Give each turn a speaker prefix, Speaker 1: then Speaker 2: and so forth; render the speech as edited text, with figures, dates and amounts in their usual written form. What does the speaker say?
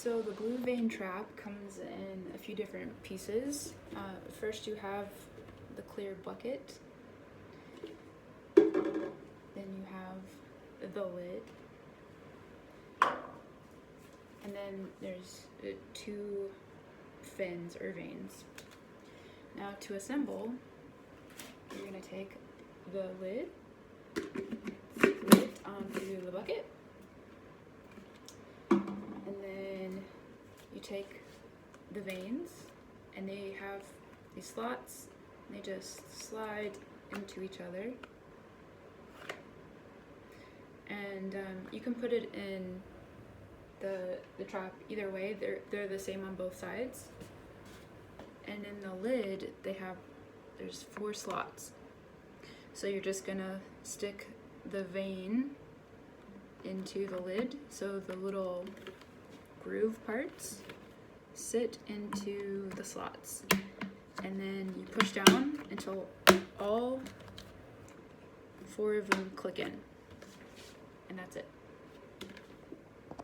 Speaker 1: So the blue vein trap comes in a few different pieces. First you have the clear bucket, then you have the lid, and then there's two fins or vanes. Now to assemble, you're going to take the lid, put it onto the bucket, and then you take the vanes, and they have these slots, and they just slide into each other. And you can put it in the trap either way. They're the same on both sides. And in the lid, there's 4 slots. So you're just gonna stick the vane into the lid, so the little groove parts sit into the slots, and then you push down until all 4 of them click in, and that's it.